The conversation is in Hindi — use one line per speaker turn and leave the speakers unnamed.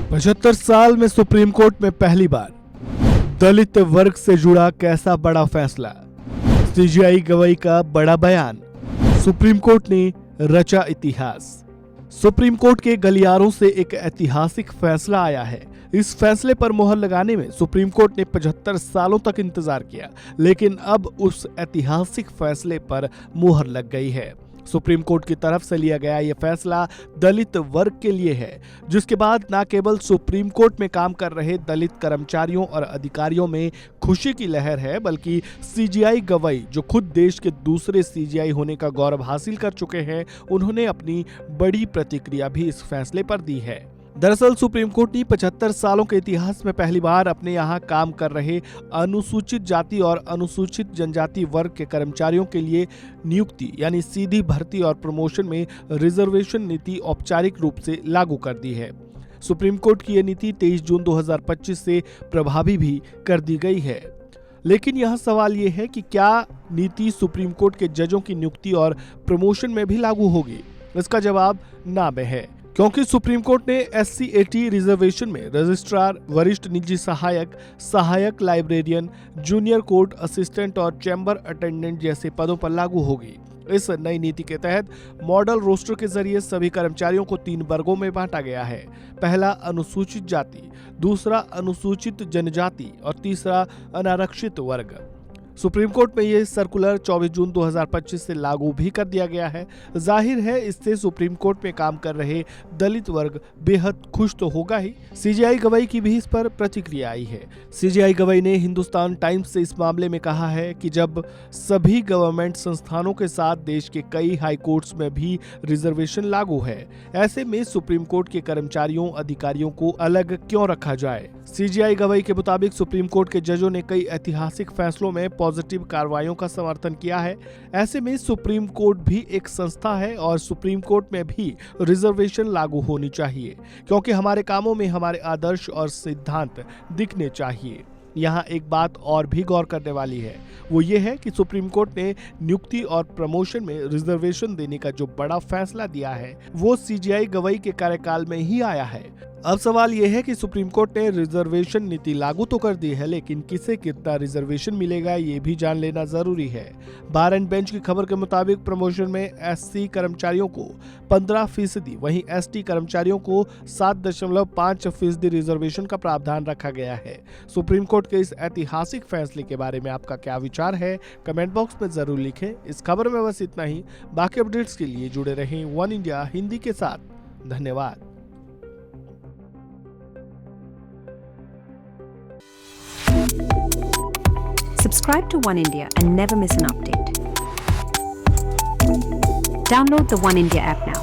75 साल में सुप्रीम कोर्ट में पहली बार दलित वर्ग से जुड़ा कैसा बड़ा फैसला। सीजीआई गवाही का बड़ा बयान। सुप्रीम कोर्ट ने रचा इतिहास। सुप्रीम कोर्ट के गलियारों से एक ऐतिहासिक फैसला आया है। इस फैसले पर मुहर लगाने में सुप्रीम कोर्ट ने 75 सालों तक इंतजार किया, लेकिन अब उस ऐतिहासिक फैसले पर मुहर लग गई है। सुप्रीम कोर्ट की तरफ से लिया गया यह फैसला दलित वर्ग के लिए है, जिसके बाद न केवल सुप्रीम कोर्ट में काम कर रहे दलित कर्मचारियों और अधिकारियों में खुशी की लहर है, बल्कि सीजीआई गवाई जो खुद देश के दूसरे सीजीआई होने का गौरव हासिल कर चुके हैं, उन्होंने अपनी बड़ी प्रतिक्रिया भी इस फैसले पर दी है। दरअसल सुप्रीम कोर्ट ने 75 सालों के इतिहास में पहली बार अपने यहाँ काम कर रहे अनुसूचित जाति और अनुसूचित जनजाति वर्ग के कर्मचारियों के लिए नियुक्ति यानी सीधी भर्ती और प्रमोशन में रिजर्वेशन नीति औपचारिक रूप से लागू कर दी है। सुप्रीम कोर्ट की यह नीति 23 जून 2025 से प्रभावी भी कर दी गई है। लेकिन यह सवाल ये है कि क्या नीति सुप्रीम कोर्ट के जजों की नियुक्ति और प्रमोशन में भी लागू होगी? इसका जवाब ना में है, क्योंकि सुप्रीम कोर्ट ने SC/AT रिजर्वेशन में रजिस्ट्रार, वरिष्ठ निजी सहायक, सहायक लाइब्रेरियन, जूनियर कोर्ट असिस्टेंट और चैम्बर अटेंडेंट जैसे पदों पर लागू होगी। इस नई नीति के तहत मॉडल रोस्टर के जरिए सभी कर्मचारियों को 3 वर्गों में बांटा गया है। पहला अनुसूचित जाति, दूसरा अनुसूचित जनजाति और तीसरा अनारक्षित वर्ग। सुप्रीम कोर्ट में यह सर्कुलर 24 जून 2025 से लागू भी कर दिया गया है। जाहिर है इससे सुप्रीम कोर्ट में काम कर रहे दलित वर्ग बेहद खुश तो होगा ही। सीजीआई गवाई की भी इस पर प्रतिक्रिया आई है। सीजीआई गवाई ने हिंदुस्तान टाइम्स से इस मामले में कहा है कि जब सभी गवर्नमेंट संस्थानों के साथ देश के कई हाई कोर्ट्स में भी रिजर्वेशन लागू है, ऐसे में सुप्रीम कोर्ट के कर्मचारियों अधिकारियों को अलग क्यों रखा जाए। सीजीआई गवाई के मुताबिक सुप्रीम कोर्ट के जजों ने कई ऐतिहासिक फैसलों में पॉजिटिव कार्रवाइयों का समर्थन किया है। ऐसे में सुप्रीम कोर्ट भी एक संस्था है और सुप्रीम कोर्ट में भी रिजर्वेशन लागू होनी चाहिए, क्योंकि हमारे कामों में हमारे आदर्श और सिद्धांत दिखने चाहिए। यहाँ एक बात और भी गौर करने वाली है, वो ये है कि सुप्रीम कोर्ट ने नियुक्ति और प्रमोशन में रिजर्वेशन देने का जो बड़ा फैसला दिया है, वो सीजीआई गवाई के कार्यकाल में ही आया है। अब सवाल यह है कि सुप्रीम कोर्ट ने रिजर्वेशन नीति लागू तो कर दी है, लेकिन किसे कितना रिजर्वेशन मिलेगा ये भी जान लेना जरूरी है। बार एंड बेंच की खबर के मुताबिक प्रमोशन में SC कर्मचारियों को 15%, वहीं ST कर्मचारियों को 7.5% रिजर्वेशन का प्रावधान रखा गया है। सुप्रीम कोर्ट के इस ऐतिहासिक फैसले के बारे में आपका क्या विचार है, कमेंट बॉक्स में जरूर लिखें। इस खबर में बस इतना ही। बाकी अपडेट्स के लिए जुड़े रहें वन इंडिया हिंदी के साथ। धन्यवाद।
Subscribe to One India and never miss an update. Download the One India app now.